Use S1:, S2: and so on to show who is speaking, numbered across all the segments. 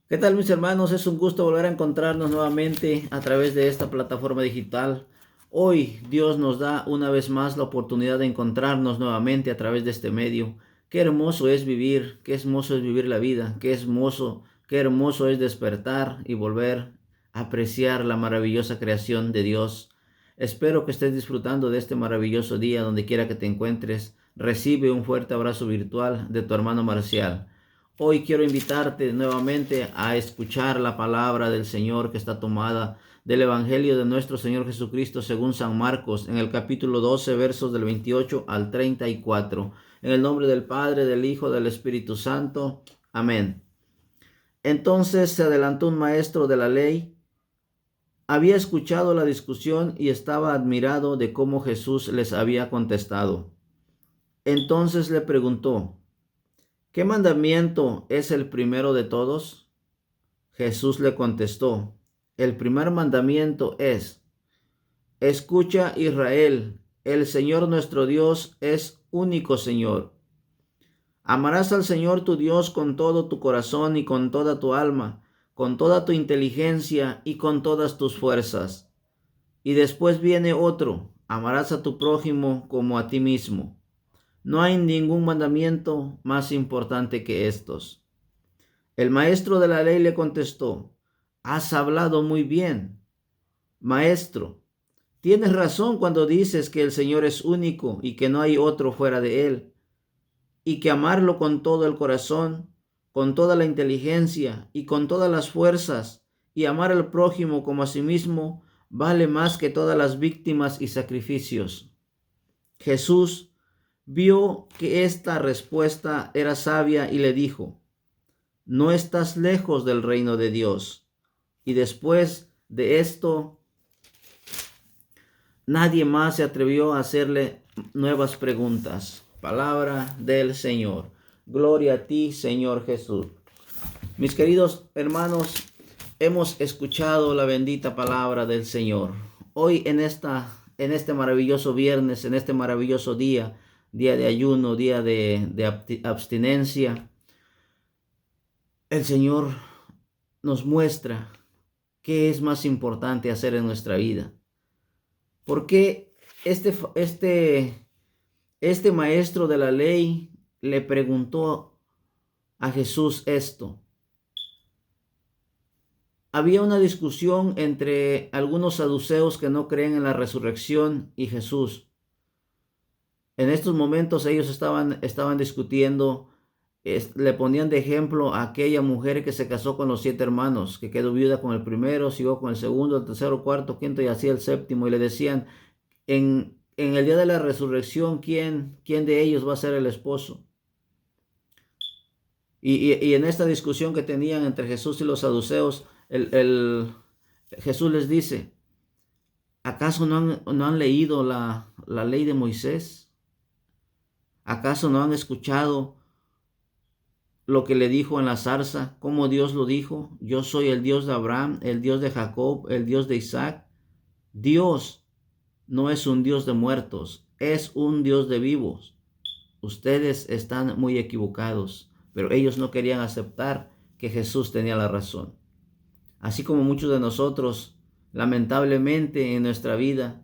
S1: ¿Qué tal, mis hermanos? Es un gusto volver a encontrarnos nuevamente a través de esta plataforma digital. Hoy Dios nos da una vez más la oportunidad de encontrarnos nuevamente a través de este medio. Qué hermoso es vivir, qué hermoso es vivir la vida, qué hermoso es despertar y volver a apreciar la maravillosa creación de Dios. Espero que estés disfrutando de este maravilloso día donde quiera que te encuentres. Recibe un fuerte abrazo virtual de tu hermano Marcial. Hoy quiero invitarte nuevamente a escuchar la palabra del Señor que está tomada del Evangelio de nuestro Señor Jesucristo según San Marcos, en el capítulo 12, versos del 28 al 34. En el nombre del Padre, del Hijo, del Espíritu Santo. Amén. Entonces se adelantó un maestro de la ley. Había escuchado la discusión y estaba admirado de cómo Jesús les había contestado. Entonces le preguntó: ¿qué mandamiento es el primero de todos? Jesús le contestó: el primer mandamiento es: escucha, Israel, el Señor nuestro Dios es único Señor. Amarás al Señor tu Dios con todo tu corazón y con toda tu alma, con toda tu inteligencia y con todas tus fuerzas. Y después viene otro: amarás a tu prójimo como a ti mismo. No hay ningún mandamiento más importante que estos. El maestro de la ley le contestó: has hablado muy bien, maestro. Tienes razón cuando dices que el Señor es único y que no hay otro fuera de Él, y que amarlo con todo el corazón, con toda la inteligencia y con todas las fuerzas, y amar al prójimo como a sí mismo, vale más que todas las víctimas y sacrificios. Jesús vio que esta respuesta era sabia y le dijo: no estás lejos del reino de Dios. Y después de esto, nadie más se atrevió a hacerle nuevas preguntas. Palabra del Señor. Gloria a ti, Señor Jesús. Mis queridos hermanos, hemos escuchado la bendita palabra del Señor. Hoy en este maravilloso viernes, en este maravilloso día, día de ayuno, día de abstinencia, el Señor nos muestra qué es más importante hacer en nuestra vida. ¿Por qué este maestro de la ley le preguntó a Jesús esto? Había una discusión entre algunos saduceos que no creen en la resurrección y Jesús. En estos momentos ellos estaban discutiendo. Le ponían de ejemplo a aquella mujer que se casó con los 7 hermanos, que quedó viuda con el primero, siguió con el segundo, el tercero, cuarto, quinto y así el séptimo. Y le decían: en el día de la resurrección, ¿quién de ellos va a ser el esposo? Y en esta discusión que tenían entre Jesús y los saduceos, Jesús les dice: ¿acaso no han leído la ley de Moisés? ¿Acaso no han escuchado lo que le dijo en la zarza? ¿Cómo Dios lo dijo? Yo soy el Dios de Abraham, el Dios de Jacob, el Dios de Isaac. Dios no es un Dios de muertos, es un Dios de vivos. Ustedes están muy equivocados, pero ellos no querían aceptar que Jesús tenía la razón. Así como muchos de nosotros, lamentablemente en nuestra vida,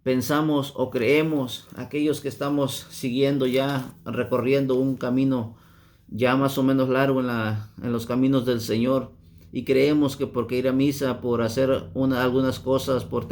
S1: pensamos o creemos, aquellos que estamos siguiendo ya, recorriendo un camino ya más o menos largo en los caminos del Señor, y creemos que porque ir a misa, por hacer algunas cosas, por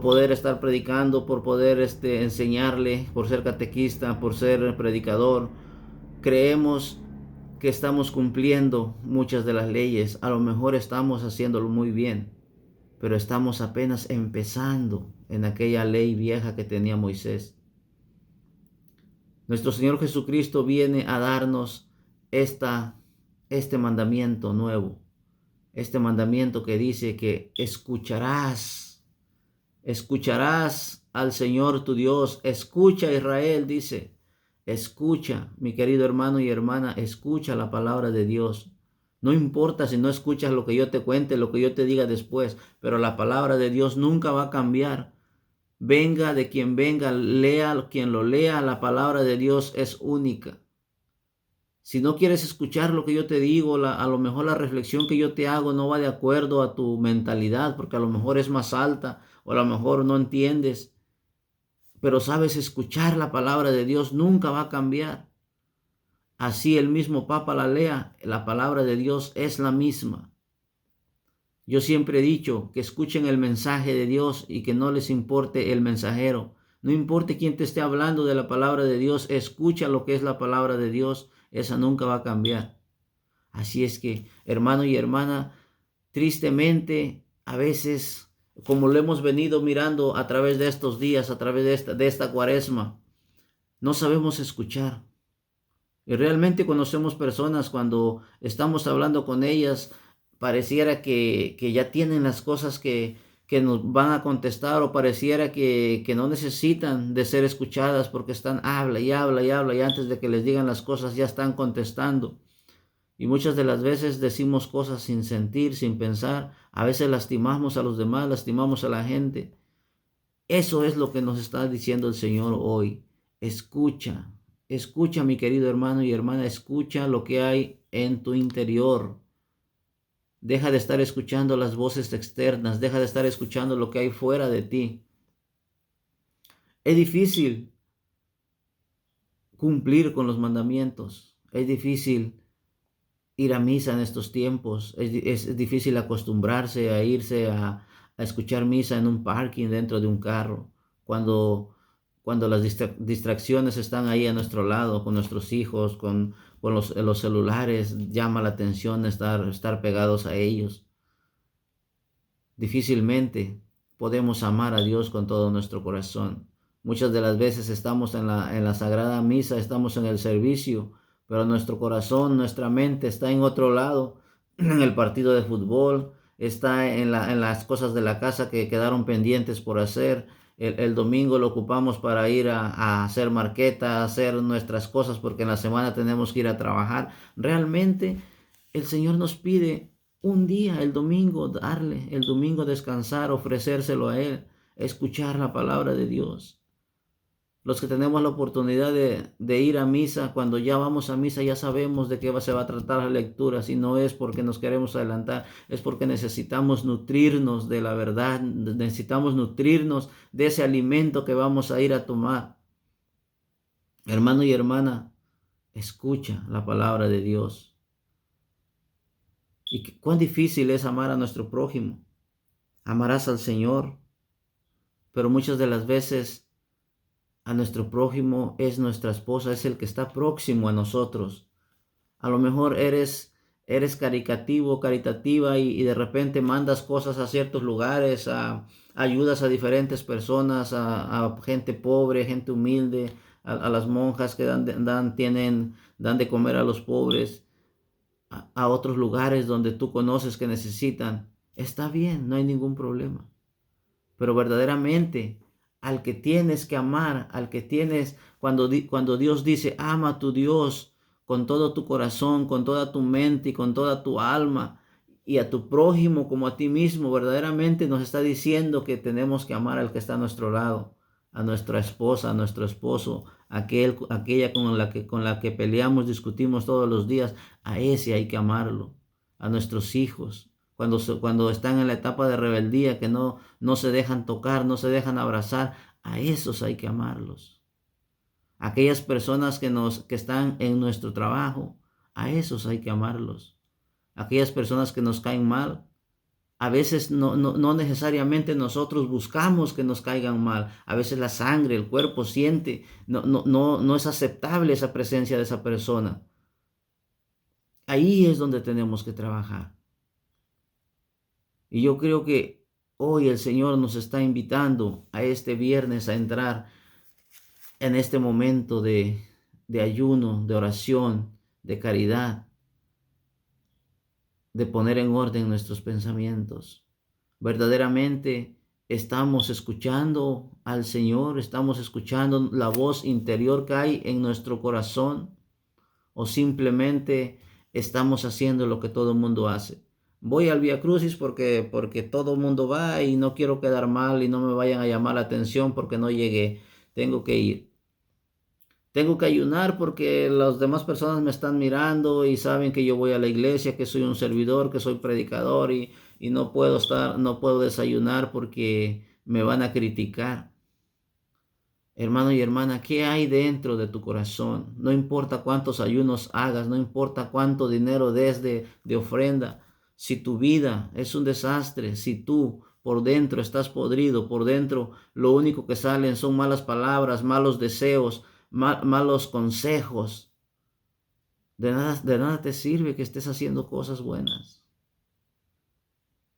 S1: poder estar predicando, por poder enseñarle, por ser catequista, por ser predicador, creemos que estamos cumpliendo muchas de las leyes. A lo mejor estamos haciéndolo muy bien, pero estamos apenas empezando en aquella ley vieja que tenía Moisés. Nuestro Señor Jesucristo viene a darnos este mandamiento nuevo, este mandamiento que dice que escucharás al Señor tu Dios. Escucha, Israel, dice. Escucha, mi querido hermano y hermana, escucha la palabra de Dios. No importa si no escuchas lo que yo te cuente, lo que yo te diga después, pero la palabra de Dios nunca va a cambiar. Venga de quien venga, lea quien lo lea, la palabra de Dios es única. Si no quieres escuchar lo que yo te digo, a lo mejor la reflexión que yo te hago no va de acuerdo a tu mentalidad, porque a lo mejor es más alta o a lo mejor no entiendes, pero sabes escuchar la palabra de Dios, nunca va a cambiar. Así el mismo Papa la lea, la palabra de Dios es la misma. Yo siempre he dicho que escuchen el mensaje de Dios y que no les importe el mensajero. No importe quién te esté hablando de la palabra de Dios, escucha lo que es la palabra de Dios, esa nunca va a cambiar. Así es que, hermano y hermana, tristemente, a veces, como lo hemos venido mirando a través de estos días, a través de esta cuaresma, no sabemos escuchar. Y realmente conocemos personas cuando estamos hablando con ellas, pareciera que ya tienen las cosas que nos van a contestar o pareciera que no necesitan de ser escuchadas porque están habla y habla y habla y antes de que les digan las cosas ya están contestando. Y muchas de las veces decimos cosas sin sentir, sin pensar. A veces lastimamos a los demás, lastimamos a la gente. Eso es lo que nos está diciendo el Señor hoy. Escucha, escucha mi querido hermano y hermana, escucha lo que hay en tu interior. Deja de estar escuchando las voces externas, deja de estar escuchando lo que hay fuera de ti. Es difícil cumplir con los mandamientos, es difícil ir a misa en estos tiempos, es difícil acostumbrarse a irse a escuchar misa en un parking dentro de un carro, cuando las distracciones están ahí a nuestro lado, con nuestros hijos, con los celulares, llama la atención estar pegados a ellos. Difícilmente podemos amar a Dios con todo nuestro corazón. Muchas de las veces estamos en la Sagrada Misa, estamos en el servicio, pero nuestro corazón, nuestra mente está en otro lado, en el partido de fútbol, está en las cosas de la casa que quedaron pendientes por hacer. El domingo lo ocupamos para ir a hacer marqueta, a hacer nuestras cosas, porque en la semana tenemos que ir a trabajar. Realmente el Señor nos pide un día, el domingo, darle, el domingo descansar, ofrecérselo a Él, escuchar la palabra de Dios. Los que tenemos la oportunidad de ir a misa, cuando ya vamos a misa ya sabemos de qué se va a tratar la lectura, si no es porque nos queremos adelantar, es porque necesitamos nutrirnos de la verdad, necesitamos nutrirnos de ese alimento que vamos a ir a tomar. Hermano y hermana, escucha la palabra de Dios. Y cuán difícil es amar a nuestro prójimo. Amarás al Señor, pero muchas de las veces a nuestro prójimo es nuestra esposa, es el que está próximo a nosotros. A lo mejor eres caritativa y de repente mandas cosas a ciertos lugares, ayudas a diferentes personas, a gente pobre, gente humilde, a las monjas que dan de comer a los pobres, a otros lugares donde tú conoces que necesitan. Está bien, no hay ningún problema. Pero verdaderamente al que tienes que amar, al que tienes, cuando Dios dice, ama a tu Dios con todo tu corazón, con toda tu mente y con toda tu alma, y a tu prójimo como a ti mismo, verdaderamente nos está diciendo que tenemos que amar al que está a nuestro lado, a nuestra esposa, a nuestro esposo, aquella con la que peleamos, discutimos todos los días, a ese hay que amarlo, a nuestros hijos, cuando están en la etapa de rebeldía, que no se dejan tocar, no se dejan abrazar, a esos hay que amarlos. Aquellas personas que están en nuestro trabajo, a esos hay que amarlos. Aquellas personas que nos caen mal, a veces no necesariamente nosotros buscamos que nos caigan mal. A veces la sangre, el cuerpo siente, no es aceptable esa presencia de esa persona. Ahí es donde tenemos que trabajar. Y yo creo que hoy el Señor nos está invitando a este viernes a entrar en este momento de ayuno, de oración, de caridad, de poner en orden nuestros pensamientos. Verdaderamente estamos escuchando al Señor, estamos escuchando la voz interior que hay en nuestro corazón, o simplemente estamos haciendo lo que todo el mundo hace. Voy al Vía Crucis porque todo el mundo va y no quiero quedar mal y no me vayan a llamar la atención porque no llegué. Tengo que ir. Tengo que ayunar porque las demás personas me están mirando y saben que yo voy a la iglesia, que soy un servidor, que soy predicador y no puedo desayunar porque me van a criticar. Hermano y hermana, ¿qué hay dentro de tu corazón? No importa cuántos ayunos hagas, no importa cuánto dinero des de ofrenda. Si tu vida es un desastre, si tú por dentro estás podrido, por dentro lo único que salen son malas palabras, malos deseos, malos consejos, de nada te sirve que estés haciendo cosas buenas.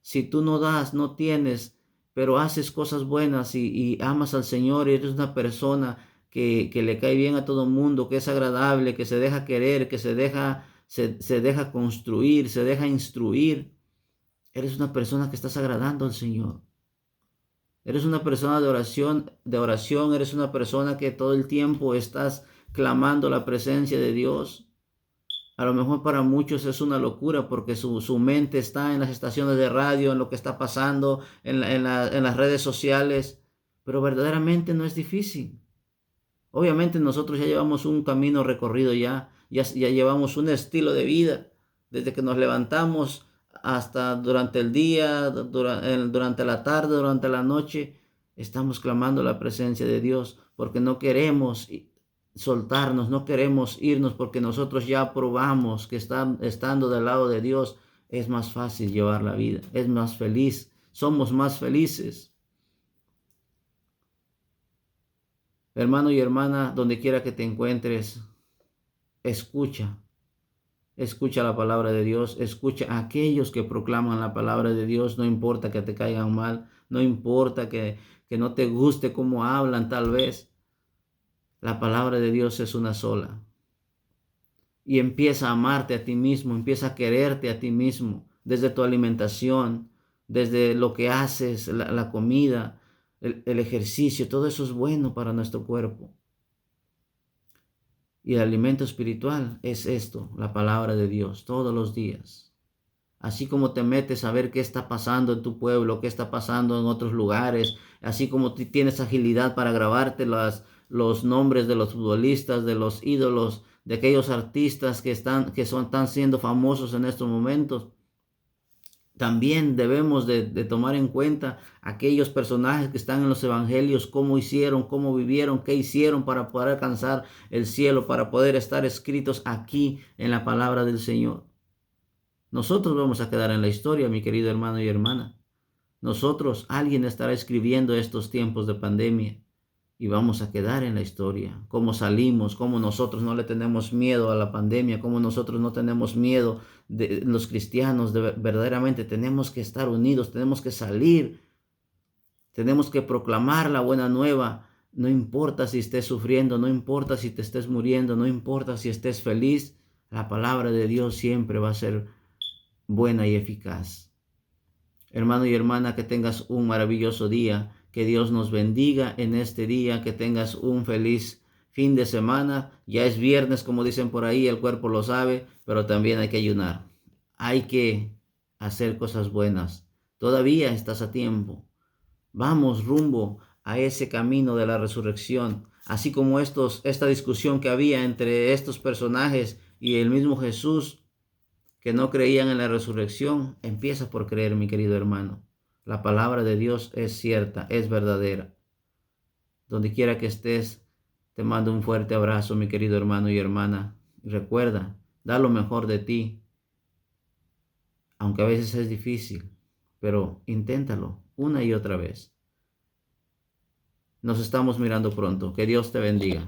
S1: Si tú no das, no tienes, pero haces cosas buenas y amas al Señor y eres una persona que le cae bien a todo el mundo, que es agradable, que se deja querer, que se deja construir, se deja instruir, eres una persona que estás agradando al Señor. Eres una persona de oración, eres una persona que todo el tiempo estás clamando la presencia de Dios. A lo mejor para muchos es una locura porque su mente está en las estaciones de radio, en lo que está pasando, en las redes sociales, pero verdaderamente no es difícil. Obviamente nosotros ya llevamos un camino recorrido ya llevamos un estilo de vida, desde que nos levantamos hasta durante el día, durante la tarde, durante la noche, estamos clamando la presencia de Dios porque no queremos soltarnos, no queremos irnos porque nosotros ya probamos que estando del lado de Dios es más fácil llevar la vida, es más feliz, somos más felices. Hermano y hermana, donde quiera que te encuentres, escucha, escucha la palabra de Dios, escucha a aquellos que proclaman la palabra de Dios, no importa que te caigan mal, no importa que no te guste cómo hablan tal vez, la palabra de Dios es una sola. Y empieza a amarte a ti mismo, empieza a quererte a ti mismo, desde tu alimentación, desde lo que haces, la comida, el ejercicio, todo eso es bueno para nuestro cuerpo. Y el alimento espiritual es esto, la palabra de Dios, todos los días. Así como te metes a ver qué está pasando en tu pueblo, qué está pasando en otros lugares, así como tienes agilidad para grabarte los nombres de los futbolistas, de los ídolos, de aquellos artistas están siendo famosos en estos momentos. También debemos de tomar en cuenta aquellos personajes que están en los evangelios, cómo hicieron, cómo vivieron, qué hicieron para poder alcanzar el cielo, para poder estar escritos aquí en la palabra del Señor. Nosotros vamos a quedar en la historia, mi querido hermano y hermana. Alguien estará escribiendo estos tiempos de pandemia y vamos a quedar en la historia. Cómo salimos, cómo nosotros no le tenemos miedo a la pandemia, cómo nosotros no tenemos miedo de los cristianos. Verdaderamente tenemos que estar unidos, tenemos que salir, tenemos que proclamar la buena nueva. No importa si estés sufriendo, no importa si te estés muriendo, no importa si estés feliz, la palabra de Dios siempre va a ser buena y eficaz. Hermano y hermana, que tengas un maravilloso día, que Dios nos bendiga en este día, que tengas un feliz fin de semana. Ya es viernes, como dicen por ahí, el cuerpo lo sabe, pero también hay que ayunar. Hay que hacer cosas buenas. Todavía estás a tiempo. Vamos rumbo a ese camino de la resurrección. Así como esta discusión que había entre estos personajes y el mismo Jesús, que no creían en la resurrección, empieza por creer, mi querido hermano. La palabra de Dios es cierta, es verdadera. Donde quiera que estés, te mando un fuerte abrazo, mi querido hermano y hermana. Recuerda, da lo mejor de ti, aunque a veces es difícil, pero inténtalo una y otra vez. Nos estamos mirando pronto. Que Dios te bendiga.